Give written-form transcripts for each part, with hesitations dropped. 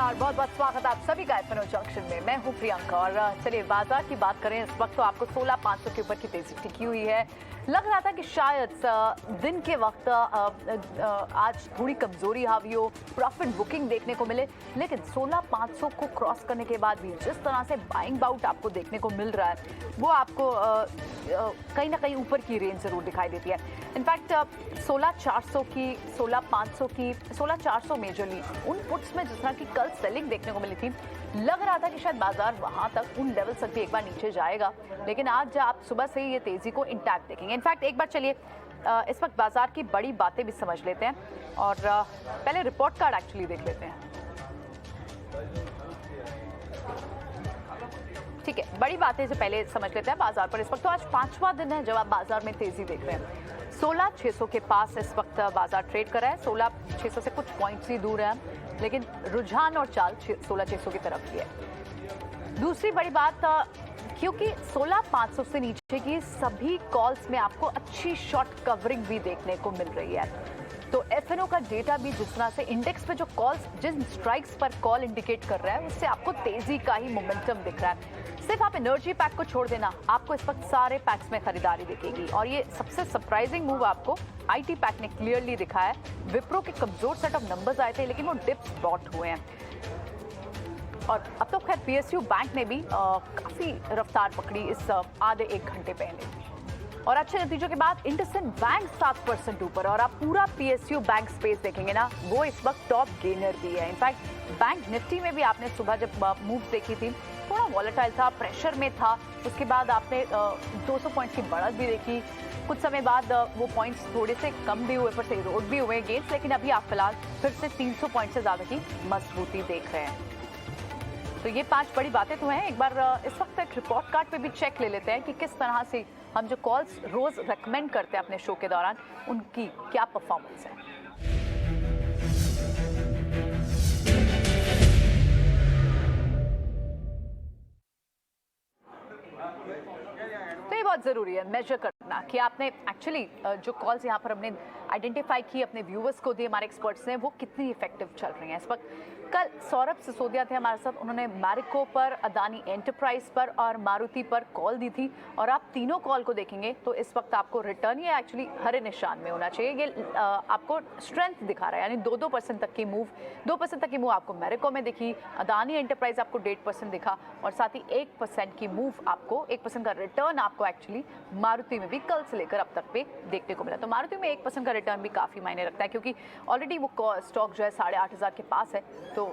नमस्कार, बहुत बहुत स्वागत आप सभी का एफएनओ जंक्शन में। मैं हूं प्रियंका और चलिए बाजार की बात करें। इस वक्त तो आपको 16,500 के ऊपर की तेजी टिकी हुई है। लग रहा था कि शायद दिन के वक्त आज थोड़ी कमजोरी हावी हो, प्रॉफिट बुकिंग देखने को मिले, लेकिन 16,500 को क्रॉस करने के बाद भी जिस तरह से बाइंग बाउट आपको देखने को मिल रहा है वो आपको कहीं ना कहीं ऊपर की रेंज जरूर दिखाई देती है। इनफैक्ट 16,400 की, 16,500 की, 16,400 मेजरली उन पुट्स में जिस तरह की कल सेलिंग देखने को मिली थी, लग रहा था कि शायद बाजार वहां तक उन लेवल तक भी एक बार नीचे जाएगा, लेकिन आज आप सुबह से ही ये तेजी को इंटैक्ट देखेंगे। इनफैक्ट एक बार चलिए इस वक्त बाजार की बड़ी बातें भी समझ लेते हैं और पहले रिपोर्ट कार्ड एक्चुअली देख लेते हैं। ठीक है, बड़ी बातें से पहले समझ लेते हैं बाजार पर। इस वक्त तो आज 5वां दिन है जब आप बाजार में तेजी देख रहे हैं। 16,600 के पास इस वक्त बाजार ट्रेड कर रहा है। 16,600 से कुछ पॉइंट्स ही दूर है, लेकिन रुझान और चाल 16,600 की तरफ की है। दूसरी बड़ी बात, क्योंकि 16,500 से नीचे की सभी कॉल्स में आपको अच्छी शॉर्ट कवरिंग भी देखने को मिल रही है, तो एफएनओ का डेटा भी जिस तरह से इंडेक्स पे जो कॉल्स, जिन स्ट्राइक्स पर कॉल इंडिकेट कर रहा है, उससे आपको तेजी का ही मोमेंटम दिख रहा है। सिर्फ आप एनर्जी पैक को छोड़ देना, आपको इस वक्त सारे पैक्स में खरीदारी दिखेगी। और ये सबसे सरप्राइजिंग मूव आपको आईटी पैक ने क्लियरली दिखाया है। विप्रो के कमजोर सेट ऑफ नंबर्स आए थे, लेकिन वो डिप्स बॉट हुए हैं। और अब तो खैर पीएसयू बैंक ने भी काफी रफ्तार पकड़ी इस आधे एक घंटे पहले, और अच्छे नतीजों के बाद इंडसइंड बैंक 7% ऊपर। और आप पूरा पीएसयू बैंक स्पेस देखेंगे ना, वो इस वक्त टॉप गेनर भी है। इनफैक्ट बैंक निफ्टी में भी आपने सुबह जब मूव देखी थी, थोड़ा वॉलेटाइल था, प्रेशर में था। उसके बाद आपने 200 पॉइंट्स की बढ़त भी देखी। कुछ समय बाद वो पॉइंट्स थोड़े से कम भी हुए, पर से रोड भी हुए गेंस, लेकिन अभी आप फिलहाल फिर से 300 पॉइंट से ज्यादा की मजबूती देख रहे हैं। तो ये 5 बड़ी बातें तो हैं। एक बार इस वक्त एक रिपोर्ट कार्ड पे भी चेक ले लेते हैं कि किस तरह से हम जो कॉल्स रोज रेकमेंड करते हैं अपने शो के दौरान, उनकी क्या परफॉर्मेंस है। तो ये बहुत ज़रूरी है मेजर करना कि आपने एक्चुअली जो कॉल्स यहाँ पर हमने आइडेंटिफाई की अपने व्यूवर्स को दी, हमारे एक्सपर्ट्स ने, वो कितनी इफेक्टिव चल रही हैं इस वक्त। कल सौरभ सिसोदिया थे हमारे साथ, उन्होंने मैरिको पर, अदानी एंटरप्राइज पर और मारुति पर कॉल दी थी। और आप तीनों कॉल को देखेंगे तो इस वक्त आपको रिटर्न, ये एक्चुअली हरे निशान में होना चाहिए। ये आपको स्ट्रेंथ दिखा रहा है, यानी 2% तक की मूव, 2% तक की मूव आपको मैरिको में दिखी। अदानी एंटरप्राइज आपको 1.5% दिखा, और साथ ही 1% की मूव आपको, 1% का रिटर्न आपको एक्चुअली मारुति में भी कल से लेकर अब तक पे देखने को मिला। तो मारुति में 1% का रिटर्न भी काफ़ी मायने रखता है, क्योंकि ऑलरेडी वो स्टॉक जो है 8,500 के पास है। तो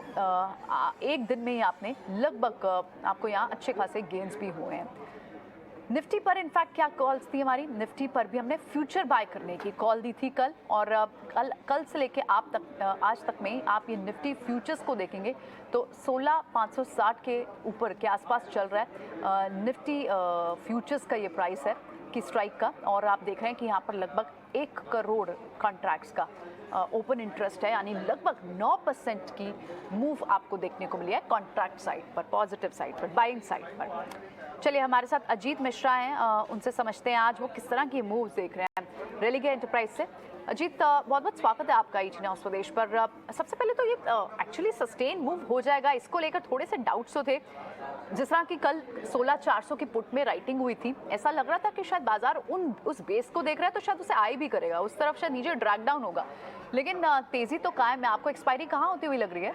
एक दिन में ही आपने लगभग आपको यहाँ अच्छे खासे गेन्स भी हुए हैं। निफ्टी पर क्या कॉल्स थी हमारी, निफ्टी पर भी हमने फ्यूचर बाय करने की कॉल दी थी कल, और कल से लेके आप तक, आज तक में आप ये निफ्टी फ्यूचर्स को देखेंगे तो 16,560 के ऊपर के आसपास चल रहा है निफ्टी फ्यूचर्स का ये प्राइस है कि स्ट्राइक का। और आप देख रहे हैं कि यहाँ पर लगभग 1 करोड़ कॉन्ट्रैक्ट्स का ओपन इंटरेस्ट है, यानी लगभग 9% की मूव आपको देखने को मिली है कॉन्ट्रैक्ट साइड पर, पॉजिटिव साइड पर, बाइंग साइड पर। चलिए हमारे साथ अजीत मिश्रा हैं, उनसे समझते हैं आज वो किस तरह की मूव देख रहे हैं रेलिगे एंटरप्राइज से। अजीत, बहुत बहुत स्वागत है आपका ईटी न्यूज़ स्वदेश पर। सबसे पहले तो ये एक्चुअली सस्टेन मूव हो जाएगा, इसको लेकर थोड़े से डाउट्स तो थे। जिस तरह की कल 16,400 की पुट में राइटिंग हुई थी, ऐसा लग रहा था कि शायद बाजार उस बेस को देख रहा है तो शायद उसे आई भी करेगा, उस तरफ शायद नीचे ड्रैग डाउन होगा, लेकिन तेजी तो कायम है। आपको एक्सपायरी कहाँ होती हुई लग रही है?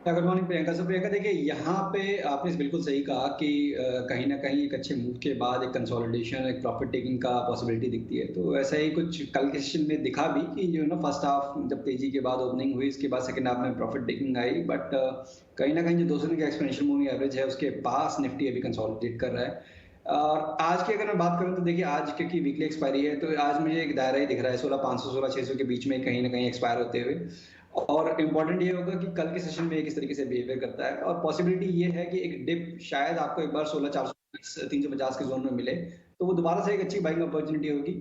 Good morning Priyanka. So Priyanka देखिए, यहाँ पे आपने बिल्कुल सही कहा कि कहीं ना कहीं एक अच्छे मूव के बाद एक कंसोलिडेशन, एक प्रॉफिट टेकिंग का पॉसिबिलिटी दिखती है। तो ऐसा ही कुछ कल के सेशन में दिखा भी कि जो ना फर्स्ट हाफ जब तेजी के बाद ओपनिंग हुई, इसके बाद सेकंड हाफ में प्रॉफिट टेकिंग आई, बट कहीं ना कहीं जो 200 दिन का एक्सपोनेंशियल मूविंग एवरेज है उसके पास निफ्टी अभी कंसोलिडेट कर रहा है। और आज की अगर मैं बात करूं तो देखिए, आज क्योंकि वीकली एक्सपायरी है तो आज मुझे एक दायरा ही दिख रहा है 16,500 16,600 के बीच में कहीं ना कहीं एक्सपायर होते हुए। और इम्पोर्टेंट ये होगा कि कल के सेशन में किस तरीके से बिहेवियर करता है, और पॉसिबिलिटी ये है कि एक डिप शायद आपको एक बार 16,400 350 के जोन में मिले, तो वो दोबारा से एक अच्छी बाइंग अपॉर्चुनिटी होगी।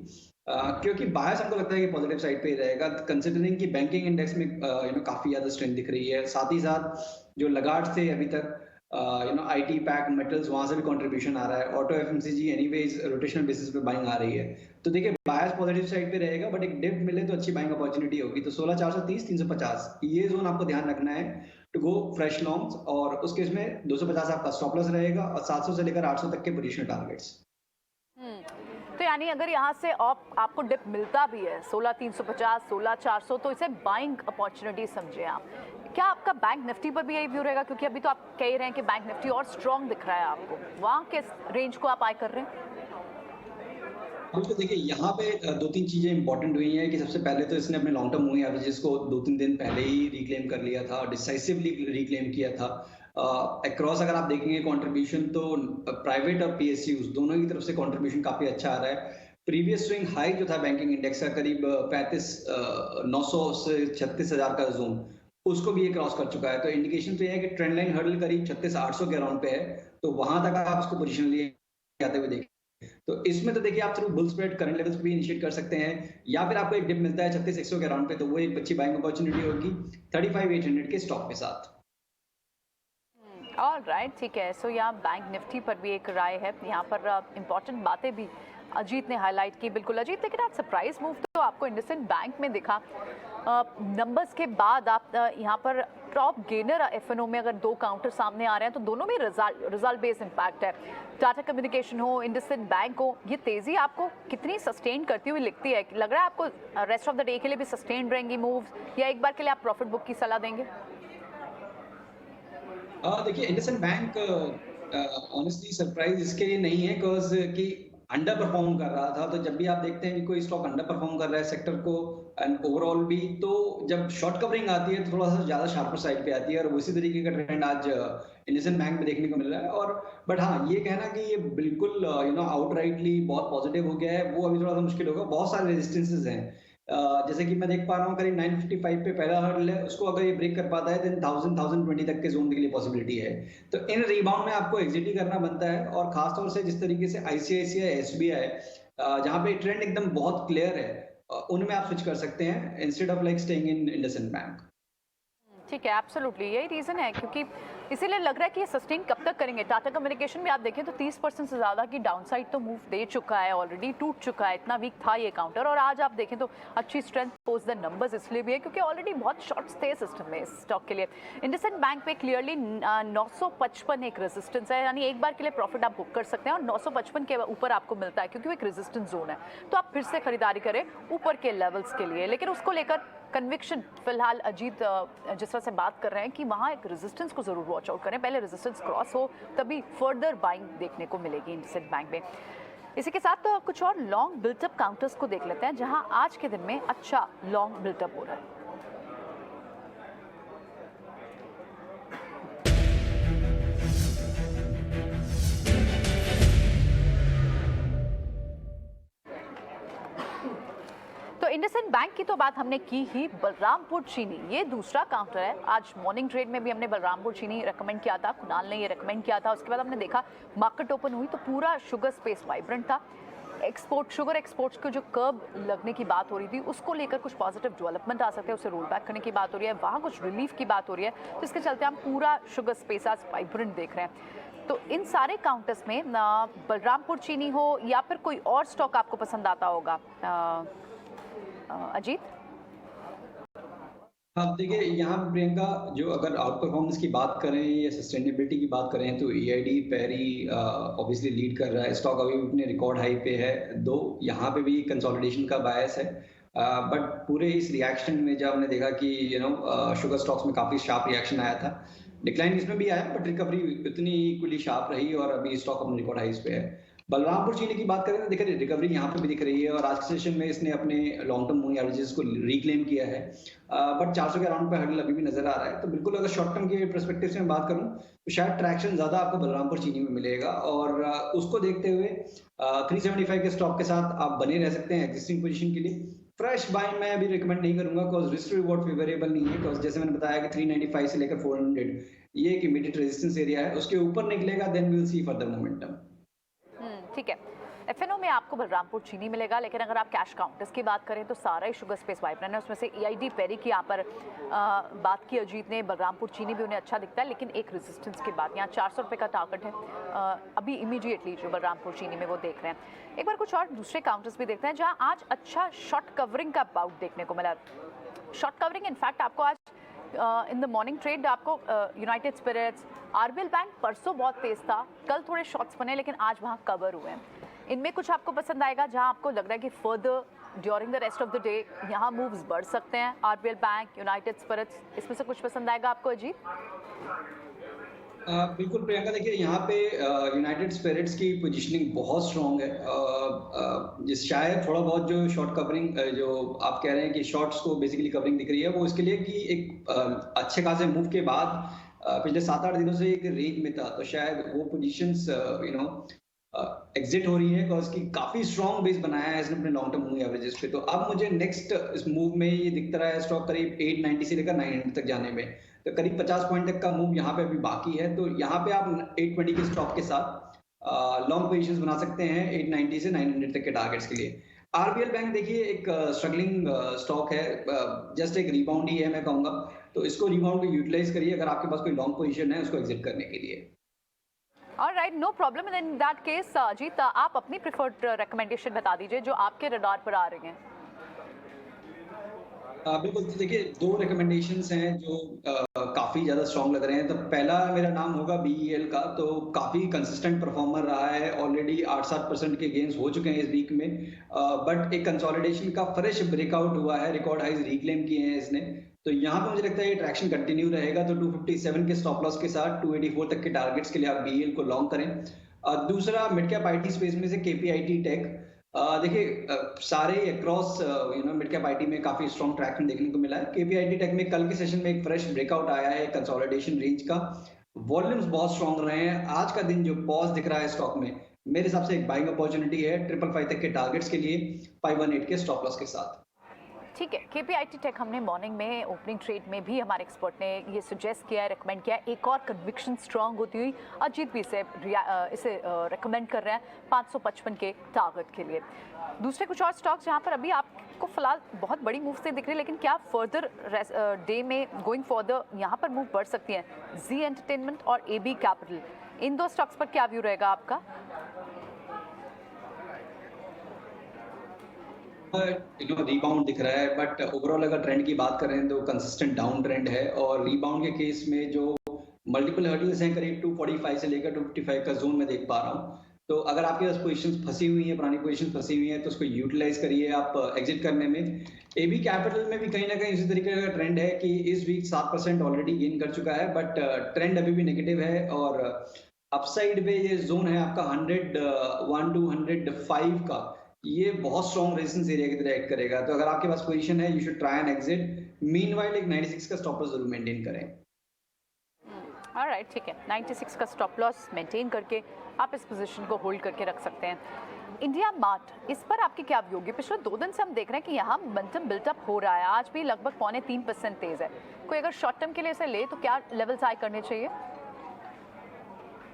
क्योंकि बायस हमको लगता है कि पॉजिटिव साइड पे ही रहेगा, कंसिडरिंग कि बैंकिंग इंडेक्स में काफी ज्यादा स्ट्रेंथ दिख रही है। साथ ही साथ जो लगार्ड्स थे अभी तक, आईटी पैक, मेटल्स, वहां से भी कंट्रीब्यूशन आ रहा है। Auto FMCG anyways rotational basis पे बाइंग आ रही है। तो देखिए बायस पॉजिटिव साइड पे रहेगा, बट एक डिप मिले तो अच्छी बाइंग अपॉर्चुनिटी होगी। तो 16,430 350 ये जोन आपको ध्यान रखना है टू गो फ्रेश लॉन्ग्स, और उस केस में 250 आपका स्टॉप लॉस रहेगा और 700 से लेकर 800 तक के पोजीशन टारगेट्स। तो यानी अगर यहाँ से आपको डिप मिलता भी है 16,350 16,400, तो इसे बाइंग अपॉर्चुनिटी समझे आप। क्या आपका बैंक निफ्टी पर भी यही व्यू रहेगा, क्योंकि अभी तो आप कह ही रहे हैं कि बैंक निफ्टी और स्ट्रांग दिख रहा है आपको, वहाँ किस रेंज को आप आई कर रहे हैं? बिल्कुल, देखिए यहाँ पे 2-3 चीजें इंपॉर्टेंट हुई हैं कि सबसे पहले तो इसने अपने लॉन्ग टर्म मूविंग एवरेजेस को 2-3 दिन पहले ही रिक्लेम कर लिया था, डिसाइसिवली रिक्लेम किया था। अक्रॉस अगर आप देखेंगे कंट्रीब्यूशन तो प्राइवेट और पीएसयूज दोनों की तरफ से कंट्रीब्यूशन काफी अच्छा आ रहा है। प्रीवियस स्विंग हाई जो था बैंकिंग इंडेक्स का करीब 900 से 36,000 का जोन, उसको भी ये क्रॉस कर चुका है। तो इंडिकेशन तो ये है कि ट्रेंड लाइन हर्डल करीब 36,800 के अराउंड पे है, तो वहां तक आप इसको पोजीशन लिए आते हुए देखें। तो इसमें तो देखिए आप through bull spread current levels पे भी इनिशिएट कर सकते हैं, या फिर आपको एक डिप मिलता है 36,100 के अराउंड पे, तो वो एक अच्छी बाइंग अपॉर्चुनिटी होगी 35,800 के स्टॉक के साथ। ऑलराइट, ठीक है। सो यहाँ बैंक निफ्टी पर भी एक राय है, यहाँ पर इंपॉर्टेंट बातें भी अजीत ने हाईलाइट की। बिल्कुल अजीत, लेकिन आज सरप्राइज मूव तो आपको इंडसइंड बैंक में दिखा। नंबर्स के बाद आप यहाँ पर टॉप गेनर एफएनओ में अगर दो काउंटर सामने आ रहे हैं तो दोनों में रिजल्ट बेस्ड इम्पैक्ट है। टाटा कम्युनिकेशन हो, इंडसइंड बैंक हो, ये तेजी आपको कितनी सस्टेन करती हुई लिखती है? लग रहा है आपको रेस्ट ऑफ द डे के लिए भी सस्टेन रहेंगी मूव्स, या एक बार के लिए आप प्रॉफिट बुक की सलाह देंगे? देखिए इंडसइंड बैंक ऑनेस्टली सरप्राइज इसके लिए नहीं है बिकॉज कि अंडर परफॉर्म कर रहा था। तो जब भी आप देखते हैं कि कोई स्टॉक अंडर परफॉर्म कर रहा है सेक्टर को एंड ओवरऑल भी, तो जब शॉर्ट कवरिंग आती है तो थोड़ा सा ज्यादा शार्पर साइड पे आती है, और उसी तरीके का ट्रेंड आज इंडसइंड बैंक में देखने को मिल रहा है। और बट हाँ, ये कहना कि ये बिल्कुल आउटराइटली बहुत पॉजिटिव हो गया है, वो अभी थोड़ा सा मुश्किल होगा। बहुत सारे रेजिस्टेंसेज हैं, जैसे कि मैं देख पा रहा हूँ करीब 955 पे पहला हर्डल है, उसको अगर ये ब्रेक कर पाता है देन 1020 तक के जोन के लिए पॉसिबिलिटी है। तो इन रिबाउंड में आपको एग्जिट ही करना बनता है, और खासतौर से जिस तरीके से आईसीआईसीआई, एसबीआई जहाँ पे ट्रेंड एकदम बहुत क्लियर है, उनमें आप स्विच कर सकते हैं instead of like staying in IndusInd bank. ठीक है, एब्सोल्युटली यही रीज़न है, क्योंकि इसीलिए लग रहा है कि ये सस्टेन कब तक करेंगे। टाटा कम्युनिकेशन भी आप देखें तो 30% से ज़्यादा की डाउनसाइड तो मूव दे चुका है, ऑलरेडी टूट चुका है, इतना वीक था ये काउंटर। और आज आप देखें तो अच्छी स्ट्रेंथ पोस्ट द नंबर्स इसलिए भी है क्योंकि ऑलरेडी बहुत शॉर्ट्स थे सिस्टम में इस स्टॉक के लिए। इंडसइंड बैंक पे क्लियरली 955 एक रेजिस्टेंस है, यानी एक बार के लिए प्रॉफिट आप बुक कर सकते हैं, और 955 के ऊपर आपको मिलता है क्योंकि वो एक रेजिस्टेंस जोन है। तो आप फिर से खरीदारी करें ऊपर के लेवल्स के लिए, लेकिन उसको लेकर कन्विक्शन फिलहाल अजीत जिस तरह से बात कर रहे हैं कि वहाँ एक रेजिस्टेंस को जरूर वॉच आउट करें, पहले रेजिस्टेंस क्रॉस हो तभी फर्दर बाइंग देखने को मिलेगी इंडसइंड बैंक में। इसी के साथ तो कुछ और लॉन्ग बिल्टअप काउंटर्स को देख लेते हैं, जहां आज के दिन में अच्छा लॉन्ग बिल्टअप हो रहा है। तो इंडसइंड बैंक की तो बात हमने की ही। बलरामपुर चीनी ये दूसरा काउंटर है। आज मॉर्निंग ट्रेड में भी हमने बलरामपुर चीनी रेकमेंड किया था, कुणाल ने ये रेकमेंड किया था। उसके बाद हमने देखा मार्केट ओपन हुई तो पूरा शुगर स्पेस वाइब्रेंट था। शुगर एक्सपोर्ट्स को जो कर्ब लगने की बात हो रही थी, उसको लेकर कुछ पॉजिटिव डेवलपमेंट आ सकते हैं, उसे रोल बैक करने की बात हो रही है, वहाँ कुछ रिलीफ की बात हो रही है, तो इसके चलते हम पूरा शुगर स्पेस आज वाइब्रेंट देख रहे हैं। तो इन सारे काउंटर्स में बलरामपुर चीनी हो या फिर कोई और स्टॉक आपको पसंद आता होगा अजीत? अब देखिए यहाँ पे प्रियंका, जो अगर आउट परफॉर्मेंस की बात करें या सस्टेनेबिलिटी की बात करें तो ईआईडी पैरी ऑब्वियसली लीड कर रहा है। स्टॉक अभी भी अपने रिकॉर्ड हाई पे है, दो यहाँ पे भी कंसोलिडेशन का बायस है। बट पूरे इस रिएक्शन में जब हमने देखा कि शुगर स्टॉक्स में काफी शार्प रिएक्शन आया था, डिक्लाइन इसमें भी आया बट रिकवरी उतनी इक्वली शार्प रही और अभी स्टॉक अपने रिकॉर्ड हाइस पे है। बलरामपुर चीनी की बात करें तो देखिए रिकवरी यहाँ पे भी दिख रही है, और आज के सेशन में इसने अपने लॉन्ग टर्म मूविंग एवरेजेस को रिक्लेम किया है, बट 400 के अराउंड पे हर्डल अभी भी नजर आ रहा है। तो बिल्कुल अगर शॉर्ट टर्म के पर्सपेक्टिव से मैं बात करूं तो शायद ट्रैक्शन ज्यादा आपको बलरामपुर चीनी में मिलेगा, और उसको देखते हुए 375 के स्टॉक के साथ आप बने रह सकते हैं एग्जिस्टिंग पोजीशन के लिए। फ्रेश बाइंग मैं अभी रिकमेंड नहीं करूंगा बिकॉज रिस्क रिवॉर्ड फेवरेबल नहीं है, बिकॉज जैसे मैंने बताया कि 395 से लेकर 400 ये एक इमीडिएट रेजिस्टेंस एरिया है, उसके ऊपर निकलेगा then we will see further momentum. ठीक है, एफएनओ में आपको बलरामपुर चीनी मिलेगा, लेकिन अगर आप कैश काउंटर्स की बात करें तो सारा ही शुगर स्पेस वाइब्रेंट है। उसमें से ईआईडी पेरी की यहाँ पर बात की अजीत ने, बलरामपुर चीनी भी उन्हें अच्छा दिखता है, लेकिन एक रेजिस्टेंस के बाद यहाँ 400 रुपये का टारगेट है अभी इमीडिएटली जो बलरामपुर चीनी में वो देख रहे हैं। एक बार कुछ और दूसरे काउंटर्स भी देखते हैं जहाँ आज अच्छा शॉर्ट कवरिंग का बाउट देखने को मिला। शॉर्ट कवरिंग इनफैक्ट आपको आज इन द मॉर्निंग ट्रेड आपको यूनाइटेड स्पिरिट्स, आरबीएल बैंक परसों बहुत तेज था, कल थोड़े शॉर्ट्स बने, लेकिन आज वहाँ कवर हुए हैं। इनमें कुछ आपको पसंद आएगा जहाँ आपको लग रहा है कि further during the rest of the day यहाँ मूव्स बढ़ सकते हैं? आरबीएल बैंक, यूनाइटेड स्पिरिट्स, इसमें से कुछ पसंद आएगा आपको अजीत? बिल्कुल प्रियंका, देखिए यहाँ पे यूनाइटेड स्पिरिट्स की पोजीशनिंग बहुत स्ट्रॉन्ग है। जिस शायद थोड़ा बहुत जो शॉर्ट कवरिंग जो आप कह रहे हैं कि शॉर्ट्स को बेसिकली कवरिंग दिख रही है, वो इसके लिए कि एक अच्छे खासे मूव के बाद पिछले 7-8 दिनों से एक रेंज में था, तो शायद वो पोजीशंस एग्जिट हो रही है बिकॉज की काफी स्ट्रॉन्ग बेस बनाया है इसने अपने लॉन्ग टर्म मूविंग एवरेजेस पे। तो अब मुझे नेक्स्ट इस मूव में ये दिखता रहा है स्टॉक करीब 890 से लेकर 900 तक जाने में, तो करीब 50 पॉइंट तक का मूव यहाँ पे अभी बाकी है। तो यहाँ पे आप 820 के स्टॉक के साथ लॉन्ग पोजीशंस बना सकते हैं 890 से 900 तक के टारगेट्स के लिए। आरबीएल बैंक देखिए एक स्ट्रगलिंग स्टॉक है, जस्ट एक रिबाउंड ही है मैं कहूंगा, तो इसको रिबाउंड को यूटिलाइज करिए अगर आपके पास कोई लॉन्ग पोजीशन है उसको एग्जिट करने के लिए। Alright, no problem. In that case Ajit, आप अपनी प्रेफर्ड रिकमेंडेशन बता दीजिए जो आपके रडार पर आ रही हैं। बिल्कुल, तो देखिए 2 रिकमेंडेशंस हैं जो काफी ज्यादा स्ट्रॉन्ग लग रहे हैं। तो पहला मेरा नाम होगा बीईएल का, तो काफी कंसिस्टेंट परफॉर्मर रहा है, ऑलरेडी 8-7% के गेन्स हो चुके हैं इस वीक में, बट एक कंसोलिडेशन का फ्रेश ब्रेकआउट हुआ है, रिकॉर्ड हाइज रिक्लेम किए हैं इसने। तो यहाँ पे मुझे लगता है ये ट्रैक्शन कंटिन्यू रहेगा, तो 257 के स्टॉप लॉस के साथ 284 तक के टारगेट्स के लिए आप बीईएल को लॉन्ग करें। दूसरा मिड कैप आईटी स्पेस में से केपीआईटी टेक, देखिए सारे अक्रॉस मिड कैप आईटी में काफी स्ट्रॉन्ग ट्रैक्शन देखने को मिला है। केपीआईटी टेक में कल के सेशन में एक फ्रेश ब्रेकआउट आया है कंसोलिडेशन रेंज का, वॉल्यूम्स बहुत स्ट्रॉन्ग रहे हैं। आज का दिन जो पॉज दिख रहा है स्टॉक में, मेरे हिसाब से एक बाइंग अपॉर्चुनिटी है 555 तक के टारगेट्स के लिए 518 के स्टॉप लॉस के साथ। ठीक है, केपीआईटी टेक हमने मॉर्निंग में ओपनिंग ट्रेड में भी हमारे एक्सपर्ट ने ये सजेस्ट किया है, रिकमेंड किया है, एक और कन्विक्शन स्ट्रांग होती हुई अजीत भी इसे रिकमेंड कर रहे हैं 555 के टारगेट के लिए। दूसरे कुछ और स्टॉक्स जहां पर अभी आपको फिलहाल बहुत बड़ी मूव से दिख रही है, लेकिन क्या फर्दर डे में गोइंग फर्दर यहाँ पर मूव बढ़ सकती है? जी एंटरटेनमेंट और एबी कैपिटल, इन 2 स्टॉक्स पर क्या व्यू रहेगा आपका? रिबाउंड दिख रहा है, बट ओवरऑल अगर ट्रेंड की बात करें तो कंसिस्टेंट डाउन ट्रेंड है, और रिबाउंड के केस में जो मल्टीपल हर्डल्स हैं करीब 245 से लेकर 255 का जोन में देख पा रहा हूँ। तो अगर आपके पास पोजीशंस फंसी हुई है, पुरानी पोजीशन फंसी हुई है, तो उसको यूटिलाइज करिए आप एग्जिट करने में। एबी कैपिटल में भी कहीं ना कहीं इसी तरीके का ट्रेंड है कि इस वीक 7% ऑलरेडी गेन कर चुका है, बट ट्रेंड अभी भी नेगेटिव है, और अपसाइड पे ये जोन है आपका 101 to 105 का, ये बहुत स्ट्रॉन्ग रेजिस्टेंस एरिया की तरह एक्ट करेगा। तो अगर आपके पास पोजीशन है, you should try and exit. Meanwhile एक 96 का स्टॉप लॉस जरूर मेंटेन करें। ऑलराइट, ठीक है, 96 का स्टॉप लॉस मेंटेन करके आप इस पोजीशन को होल्ड करके रख सकते हैं। इंडिया मार्ट, इस पर आपकी क्या व्यू होगी? पिछले 2 दिन से हम देख रहे हैं कि यहाँ मोमेंटम बिल्टअप हो रहा है, आज भी लगभग 2.25% तेज है। कोई अगर शॉर्ट टर्म के लिए इसे ले तो क्या लेवल्स हाई करने चाहिए?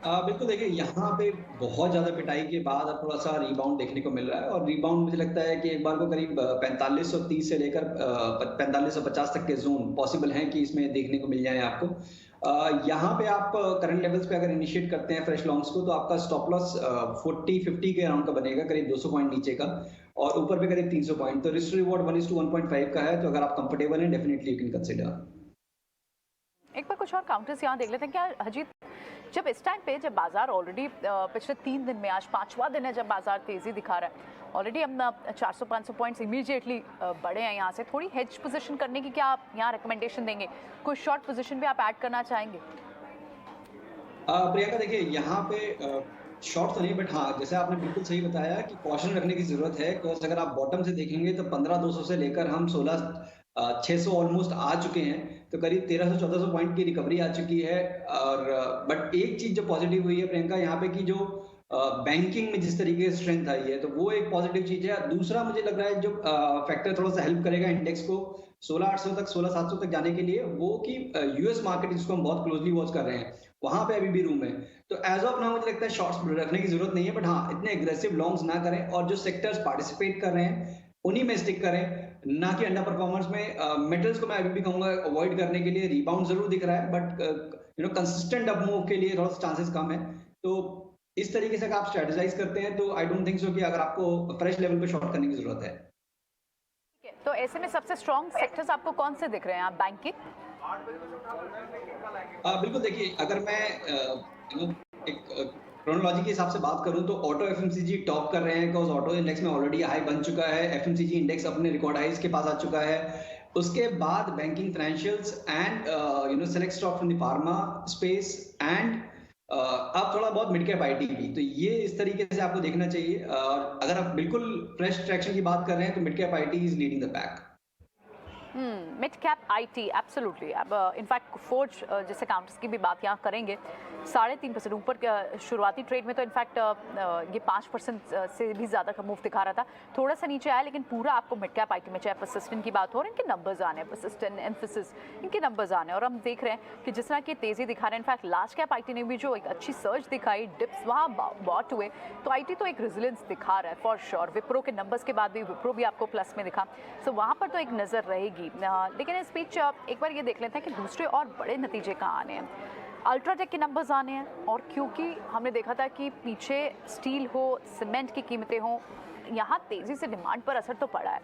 बिल्कुल, देखिए यहाँ पे बहुत ज्यादा पिटाई के बाद अब थोड़ा सा रिबाउंड देखने को मिल रहा है, और रिबाउंड मुझे लगता है कि एक बार को करीब 4530 से लेकर 4550 तक के जोन पॉसिबल हैं कि इसमें देखने को मिल जाए आपको। यहाँ पे आप करंट लेवल्स पे अगर इनिशिएट करते हैं फ्रेश लॉन्ग्स को, तो आपका स्टॉप लॉस 40-50 के अराउंड का बनेगा, करीब 200 पॉइंट नीचे का, और ऊपर पे करीब 300 पॉइंट। तो रिस्क रिवॉर्ड 1:1.5 का है, तो अगर आप कंफर्टेबल हैं डेफिनेटली यू कैन कंसिडर। एक बार कुछ और काउंटर्स यहाँ देख लेते हैं क्या अजीत? जब इस टाइम पे जब बाजार ऑलरेडी पिछले 3 दिन में, आज 5वां दिन है जब बाजार तेजी दिखा रहा है, ऑलरेडी हम 400-500 पॉइंट्स इमीडिएटली बढ़े हैं यहाँ से, थोड़ी हेज पोजीशन करने की क्या आप यहाँ रिकमेंडेशन देंगे? कोई शॉर्ट पोजीशन भी आप ऐड करना चाहेंगे? प्रियंका, देखिए यहाँ पे शॉर्ट तो नहीं, बट हाँ जैसे आपने बिल्कुल सही बताया कि कॉशन रखने की जरूरत है, बिकॉज अगर आप बॉटम से देखेंगे तो 15,200 से लेकर हम 16,600 ऑलमोस्ट आ चुके हैं, तो करीब 1300-1400 पॉइंट की रिकवरी आ चुकी है। और बट एक चीज जो पॉजिटिव हुई है प्रियंका यहाँ पे कि जो बैंकिंग में जिस तरीके से स्ट्रेंथ आई है, तो वो एक पॉजिटिव चीज है। दूसरा मुझे लग रहा है जो फैक्टर थोड़ा सा हेल्प करेगा इंडेक्स को 16,800 तक 16,700 तक जाने के लिए, वो कि यूएस मार्केट जिसको हम बहुत क्लोजली वॉच कर रहे हैं, वहां पे अभी भी रूम है। तो एज ऑफ नाउ मुझे लगता है शॉर्ट्स रखने की जरूरत नहीं है, बट हाँ इतने एग्रेसिव लॉन्ग्स ना करें, और जो सेक्टर्स पार्टिसिपेट कर रहे हैं उन्हीं में स्टिक करें, ना कि अंडर परफॉर्मर्स में। मेटल्स को मैं अभी भी कहूंगा अवॉइड करने के लिए, रिबाउंड जरूर दिख रहा है, बट कंसिस्टेंट अप मूव के लिए थोड़ा सा चांसेस कम है। तो इस तरीके से अगर आप स्ट्रेटेजाइज करते हैं तो आई डोंट थिंक सो कि अगर आपको फ्रेश लेवल पे शॉर्ट करने की जरूरत है। ठीक है, तो ऐसे में सबसे स्ट्रॉन्ग सेक्टर्स आपको कौन से दिख रहे हैं? आप बैंक के? बिल्कुल, देखिए अगर मैं एक क्रोनोलॉजी के हिसाब से बात करूं तो ऑटो एफएमसीजी टॉप कर रहे हैं, बिकॉज ऑटो इंडेक्स में ऑलरेडी हाई बन चुका है, एफएमसीजी इंडेक्स अपने रिकॉर्ड हाइज के पास आ चुका है। उसके बाद banking, financials and select stock from the pharma space and अब थोड़ा बहुत मिड कैप आईटी भी। तो ये इस तरीके से आपको देखना चाहिए। और अगर आप बिल्कुल फ्रेश ट्रैक्शन की बात कर रहे हैं तो mid cap IT is leading the pack. Mid cap IT absolutely. अब इनफैक्ट फोर्ज जैसे काउंटर्स की भी बात यहाँ करेंगे, 3.5% ऊपर शुरुआती ट्रेड में तो इनफैक्ट ये 5% से भी ज़्यादा का मूव दिखा रहा था, थोड़ा सा नीचे आया, लेकिन पूरा आपको मिड कैप आईटी में, चाहे परसिस्टेंट की बात हो, और इनके नंबर्स आने हैं, परसिस्टेंट, एम्फेसिस, इनके नंबर्स आने हैं, और हम देख रहे हैं कि जिस तरह की तेज़ी दिखा रहे हैं। इनफैक्ट लार्ज कैप आईटी ने भी जो एक अच्छी सर्ज दिखाई, डिप्स वहाँ बॉट हुए, तो आईटी तो एक रेजिलेंस दिखा रहा है फॉर श्योर। विप्रो के नंबर्स के बाद भी विप्रो भी आपको प्लस में दिखा, सो वहाँ पर तो एक नज़र रहेगी। लेकिन इस बीच एक बार ये देख लेते हैं कि दूसरे और बड़े नतीजे कहाँ आने हैं। अल्ट्राटेक के नंबर्स आने हैं, और क्योंकि हमने देखा था कि पीछे स्टील हो, सीमेंट की कीमतें हों, यहाँ तेज़ी से डिमांड पर असर तो पड़ा है।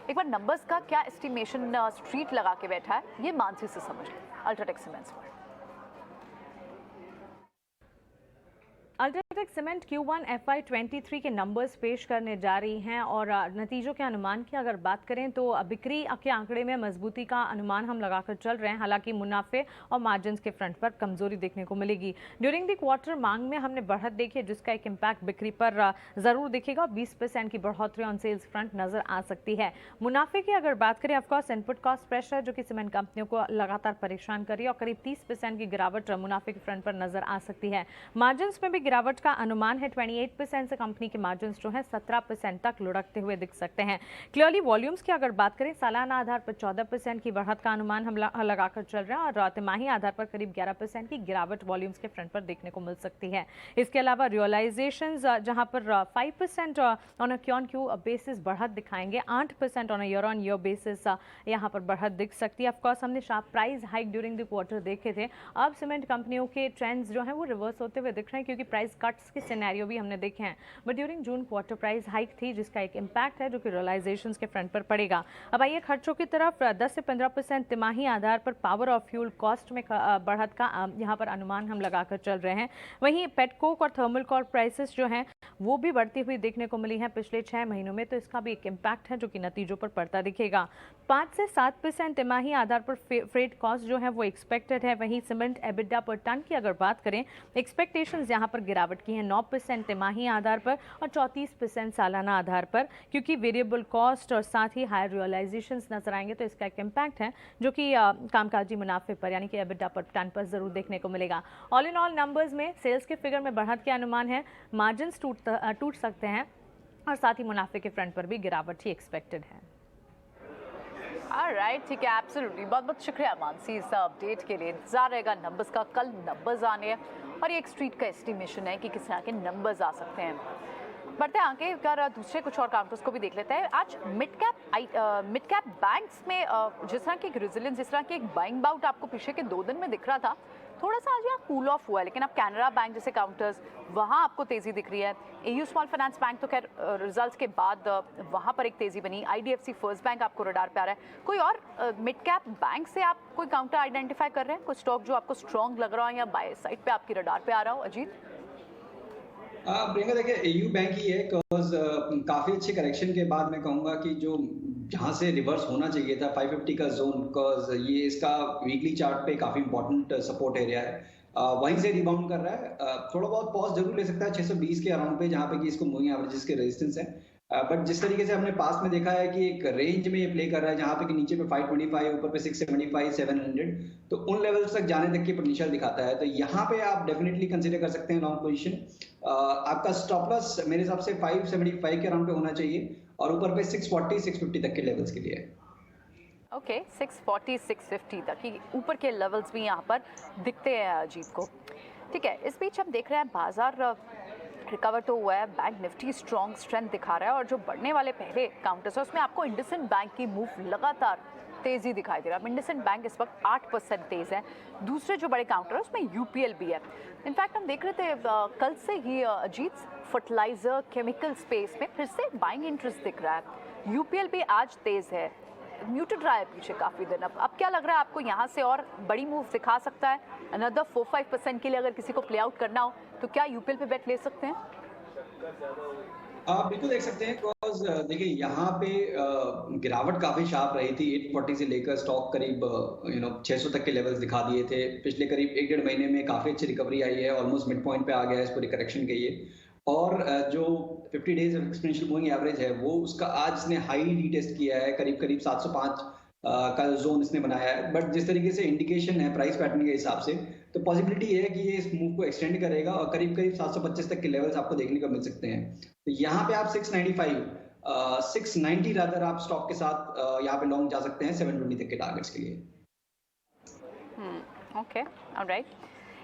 एक बार नंबर्स का क्या एस्टिमेशन स्ट्रीट लगा के बैठा है, ये मानसी से समझ लें अल्ट्राटेक सीमेंट्स पर। अल्ट्राटेक सीमेंट Q1 FY23 के नंबर्स पेश करने जा रही हैं, और नतीजों के अनुमान की अगर बात करें तो बिक्री के आंकड़े में मजबूती का अनुमान हम लगाकर चल रहे हैं। हालांकि मुनाफे और मार्जिन्स के फ्रंट पर कमजोरी देखने को मिलेगी। ड्यूरिंग द क्वार्टर मांग में हमने बढ़त देखी है, जिसका एक इम्पैक्ट बिक्री पर ज़रूर दिखेगा। 20% की बढ़ोतरी ऑन सेल्स फ्रंट नजर आ सकती है। मुनाफे की अगर बात करें, ऑफकोर्स इनपुट कॉस्ट प्रेशर जो कि सीमेंट कंपनियों को लगातार परेशान कर रही है, और करीब 30% की गिरावट मुनाफे के फ्रंट पर नजर आ सकती है। मार्जिन्स में भी गिरावट का अनुमान है। 28% से कंपनी के मार्जिन्स जो है 17% तक लुढ़कते हुए दिख सकते हैं। क्लियरली वॉल्यूम्स की अगर बात करें, सालाना आधार पर 14% की बढ़त का अनुमान हम लगाकर चल रहे हैं, और तिमाही आधार पर करीब 11% की गिरावट वॉल्यूम्स के फ्रंट पर देखने को मिल सकती है। इसके अलावा रियलाइजेशंस जहां पर 5% on a Q on Q basis बढ़त दिखाएंगे, 8% on a year on year basis यहां पर बढ़त दिख सकती है। ऑफकोर्स हमने sharp price hike during the quarter देखे थे, अब सीमेंट कंपनियों के ट्रेंड्स जो हैं वो रिवर्स होते हुए दिख रहे हैं, क्योंकि प्राइस कट के सिनेरियो भी हमने देखे हैं। But during June quarter price hike थी, जिसका एक इम्पैक्ट है जो कि रियलाइजेशंस के फ्रंट पर पड़ेगा। अब आइए खर्चों की तरफ। 10 से 15% तिमाही आधार पर पावर और फ्यूल कॉस्ट में बढ़त का यहाँ पर अनुमान हम लगाकर चल रहे हैं। वहीं पेटकोक और थर्मल कोल प्राइसेस जो हैं वो भी बढ़ती हुई देखने को मिली हैं पिछले 6 महीनों में, तो इसका भी एक इम्पैक्ट है जो कि नतीजों पर पड़ता दिखेगा। 5 से 7% तिमाही आधार पर फ्रेट कॉस्ट जो है वो एक्सपेक्टेड है। वहीं सीमेंट एबिडा पर टन की अगर बात करें, एक्सपेक्टेशंस यहाँ पर गिरावट की हैं, 9% तिमाही आधार पर और 34% सालाना आधार पर, क्योंकि वेरिएबल कॉस्ट और साथ ही हायर रियलाइजेशंस नजर आएंगे, तो इसका एक इम्पैक्ट है जो कि कामकाजी मुनाफे पर यानी कि एबिडा पर टन पर जरूर देखने को मिलेगा। ऑल इन ऑल नंबर्स में सेल्स के फिगर में बढ़त के अनुमान है, मार्जिन्स टूट सकते हैं, और साथ ही मुनाफे के फ्रंट पर भी गिरावट ही एक्सपेक्टेड है। ऑलराइट, ठीक है, एब्सोल्युटली। बहुत बहुत शुक्रिया मानसी इस अपडेट के लिए। इंतजार रहेगा नंबर्स का, कल नंबर्स आने हैं, और ये एक स्ट्रीट का एस्टिमेशन है कि किस तरह के नंबर्स आ सकते हैं। बढ़ते आगे कर दूसरे कुछ और काउंटर्स को भी देख लेते हैं। आज मिड कैप बैंक्स में जिस तरह की एक रेजिलेंस, जिस तरह की एक बाइंग बाउट आपको पीछे के 2 दिन में दिख रहा था, थोड़ा सा आज यहाँ कूल ऑफ हुआ है। लेकिन अब कैनरा बैंक जैसे काउंटर्स, वहाँ आपको तेज़ी दिख रही है। एयू स्मॉल फाइनेंस बैंक तो खैर रिजल्ट्स के बाद वहाँ पर एक तेज़ी बनी। IDFC फर्स्ट बैंक आपको रडार पे आ रहा है। कोई और मिड कैप बैंक से आप कोई काउंटर आइडेंटिफाई कर रहे हैं, कोई स्टॉक जो आपको स्ट्रॉन्ग लग रहा हो या बाय साइड पे आपकी रडार पे आ रहा हो? अजीत? प्रियंका, देखिए एयू बैंक ही है, बिकॉज काफी अच्छे करेक्शन के बाद मैं कहूंगा कि जो जहां से रिवर्स होना चाहिए था 550 का जोन, बिकॉज ये इसका वीकली चार्ट पे काफी इंपॉर्टेंट सपोर्ट एरिया है, वहीं से रिबाउंड कर रहा है। थोड़ा बहुत पॉज जरूर ले सकता है 620 के अराउंड पे, जहां पे कि इसको मूविंग एवरेजेस के रेजिस्टेंस है। बट जिस तरीके से हमने पास में देखा है कि एक रेंज में ये प्ले कर रहा है, जहां पे कि नीचे पे 525, ऊपर पे 675, 700, तो उन लेवल्स तक जाने तक की पोटेंशियल दिखाता है। तो यहाँ पे आप डेफिनेटली कंसीडर कर सकते हैं लॉन्ग पोजीशन। आपका स्टॉप लॉस मेरे हिसाब से 575 के अराउंड पे होना चाहिए, और ऊपर पे 640, 650 तक के लेवल्स के लिए। ओके 640 650 तक की ऊपर के लेवल्स भी यहाँ पर दिखते हैं अजीत को। ठीक है, इस बीच हम देख रहे हैं बाजार रिकवर तो हुआ है, बैंक निफ्टी स्ट्रॉन्ग स्ट्रेंथ दिखा रहा है और जो बढ़ने वाले पहले काउंटर्स है उसमें आपको इंडसइंड बैंक की मूव लगातार तेजी दिखाई दे रहा है। इंडसइंड बैंक इस वक्त 8% तेज है। दूसरे जो बड़े काउंटर है उसमें यूपीएल भी है। इनफैक्ट हम देख रहे थे कल से ही अजीत फर्टिलाइजर केमिकल स्पेस में फिर से बाइंग इंटरेस्ट दिख रहा है। यूपीएल भी आज तेज है, म्यूटेड रहा है पीछे काफी दिन। अब क्या लग रहा है आपको यहाँ से और बड़ी मूव दिखा सकता है? अनदर 4-5% के लिए अगर किसी को प्ले आउट करना हो तो क्या यूपीएल पे बेट ले सकते हैं? आप बिल्कुल देख सकते हैं बिकॉज देखिए यहाँ पे गिरावट काफी शार्प रही थी। 840 से लेकर स्टॉक करीब 600 तक के लेवल्स दिखा दिए थे। पिछले करीब 1-1.5 महीने में काफी अच्छी रिकवरी आई है, ऑलमोस्ट मिड पॉइंट पे आ गया है इस पूरी करेक्शन के ये। और जो 50 डेज एक्सपोनेंशियल मूविंग एवरेज है वो उसका आज इसने हाई रीटेस्ट किया है, करीब करीब 705 का जोन इसने बनाया है। बट जिस तरीके से इंडिकेशन है प्राइस पैटर्न के हिसाब से, तो पॉसिबिलिटी है कि ये इस मूव को एक्सटेंड करेगा और करीब करीब 725 तक के लेवल्स आपको देखने को मिल सकते हैं। तो यहाँ पे आप 690 रादर आप स्टॉक के साथ यहाँ पे लॉन्ग जा सकते हैं 720 तक के टारगेट्स के लिए। Okay, alright.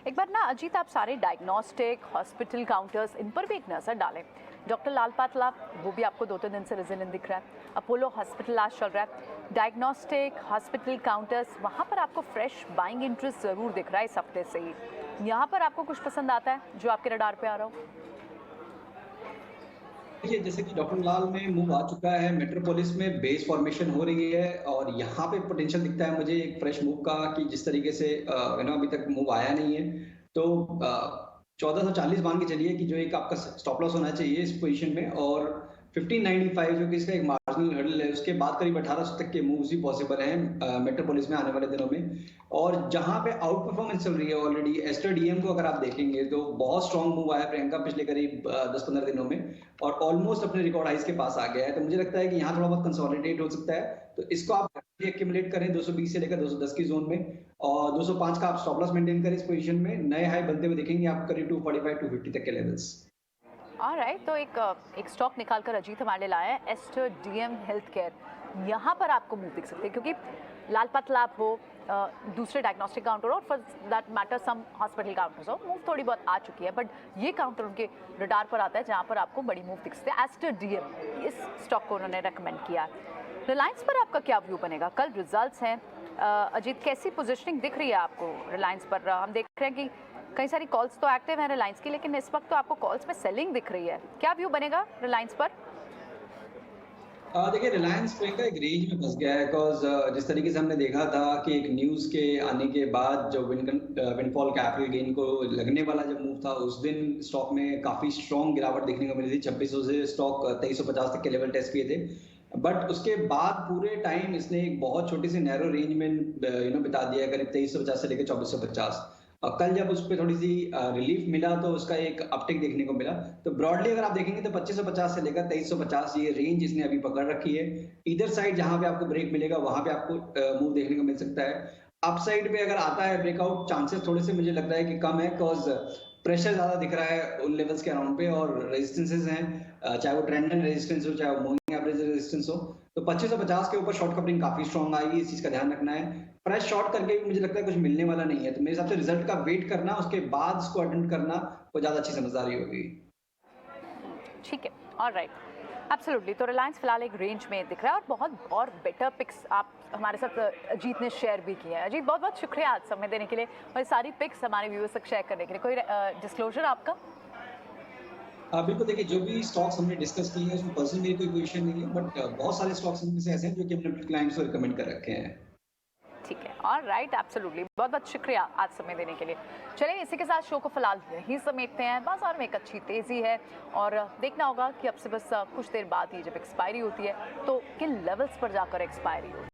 एक बार ना अजीत आप सारे डायग्नोस्टिक हॉस्पिटल काउंटर्स इन पर भी एक नज़र डालें। डॉक्टर लाल पातला वो भी आपको 2-3 दिन से रेजिलेंट दिख रहा है। अपोलो हॉस्पिटल आज चल रहा है। डायग्नोस्टिक हॉस्पिटल काउंटर्स वहाँ पर आपको फ्रेश बाइंग इंटरेस्ट ज़रूर दिख रहा है इस हफ्ते से ही। यहाँ पर आपको कुछ पसंद आता है जो आपके रडार पे आ रहा हो? देखिए जैसे कि डॉक्टर लाल में मूव आ चुका है, मेट्रोपोलिस में बेस फॉर्मेशन हो रही है और यहाँ पे पोटेंशियल दिखता है मुझे एक फ्रेश मूव का कि जिस तरीके से अभी तक मूव आया नहीं है। तो 1440 मान के चलिए कि जो एक आपका स्टॉप लॉस होना चाहिए इस पोजीशन में, और 1595 जो कि इसका एक मार्जिनल हर्डल है, उसके बाद करीब 1800 तक के मूव्स भी पॉसिबल हैं मेट्रोपोलिस में आने वाले दिनों में। और जहां पे आउट परफॉर्मेंस चल रही है ऑलरेडी, एस्टर डीएम को अगर आप देखेंगे तो बहुत स्ट्रॉन्ग मूव आया प्रियंका पिछले करीब 10-15 दिनों में और ऑलमोस्ट अपने रिकॉर्ड हाइस के पास आ गया है। तो मुझे लगता है कि यहाँ थोड़ा बहुत कंसोलिडेट हो सकता है, तो इसको आप एक्यूमुलेट करें 220 से लेकर 210 की जोन में, और 205 का आप स्टॉप लॉस मेंटेन करें इस पोजीशन में। नए हाई बनते हुए दिखेंगे आप करीब 245-250 तक के लेवल्स। ऑलराइट, तो एक स्टॉक निकाल कर अजीत हमारे लिए लाया है, एस्टर डीएम हेल्थ केयर। यहाँ पर आपको मूव दिख सकते हैं क्योंकि लाल पातला हो, दूसरे डायग्नोस्टिक काउंटर हो, और for that matter some hospital counters हो, मूव थोड़ी बहुत आ चुकी है। बट ये काउंटर उनके रडार पर आता है जहाँ पर आपको बड़ी मूव दिख सकती है। एस्टर डीएम इस स्टॉक को उन्होंने रेकमेंड किया। रिलायंस पर आपका क्या व्यू बनेगा? कल रिजल्ट्स हैं अजीत, कैसी पोजिशनिंग दिख रही है आपको रिलायंस पर? हम देख रहे हैं कि कई सारी कॉल्स तो एक्टिव हैं रिलायंस की, लेकिन इस वक्त तो आपको कॉल्स में सेलिंग दिख रही है। क्या व्यू बनेगा रिलायंस पर? देखिए रिलायंस प्रियंका एक रेंज में फंस गया है बिकॉज जिस तरीके से हमने देखा था कि एक न्यूज के आने के बाद जो विंडफॉल कैपिटल गेन को लगने वाला जब मूव था, उस दिन स्टॉक में काफी स्ट्रॉन्ग गिरावट देखने को मिली थी। 2600 से स्टॉक 2350 तक के लेवल टेस्ट किए थे, बट उसके बाद पूरे टाइम इसने एक बहुत छोटी सी नैरो रेंज में बिता दिया, करीब 2350 से लेकर 2450। कल जब उस पर थोड़ी सी रिलीफ मिला तो उसका एक अपटिक देखने को मिला। तो ब्रॉडली अगर आप देखेंगे तो 2550 से लेकर 2350 ये रेंज इसने अभी पकड़ रखी है। इधर साइड जहां पे आपको ब्रेक मिलेगा वहां पे आपको मूव देखने को मिल सकता है। अपसाइड पे अगर आता है ब्रेकआउट, चांसेस थोड़े से मुझे लग रहा है कि कम है, बिकॉज प्रेशर ज्यादा दिख रहा है उन लेवल्स के अराउंड पे, और रेजिस्टेंसेस हैं, चाहे वो ट्रेंड एंड रेजिस्टेंस हो, चाहे वो मूविंग एवरेज रेजिस्टेंस हो। तो 2550 के ऊपर शॉर्ट कवरिंग काफी स्ट्रॉन्ग आएगी, इस चीज का ध्यान रखना है। फ्रेश शॉर्ट करके भी मुझे लगता है कुछ मिलने वाला नहीं है, तो मेरे हिसाब से रिजल्ट का वेट करना, उसके बाद उसको अटेंड करना वो ज्यादा अच्छी समझदारी होगी। ठीक है, ऑलराइट, एब्सोल्युटली। तो रिलायंस फिलहाल एक रेंज में दिख रहा है और बहुत और बेटर पिक्स आप हमारे साथ अजीत ने शेयर भी किया है। अजीत बहुत बहुत शुक्रिया आज समय देने के लिए और ये सारी पिक्स हमारे व्यूअर्स तक शेयर करने के लिए। कोई डिस्क्लोजर आपका? बिल्कुल, देखिए जो भी स्टॉक्स हमने डिस्कस किए हैं उसमें पर्सनली मेरी कोई पोजीशन नहीं है, बट बहुत सारे स्टॉक्स इनमें से ऐसे हैं जो कि हमने क्लाइंट्स को रिकमेंड कर रखे हैं। ठीक है, ऑलराइट, एब्सोल्युटली। बहुत बहुत शुक्रिया आज समय देने के लिए। चलिए इसी के साथ शो को फिलहाल यहीं समेटते हैं। बाजार में एक अच्छी तेजी है और देखना होगा कि अब से बस कुछ देर बाद ही जब एक्सपायरी होती है तो किन लेवल्स पर जाकर एक्सपायरी होती है।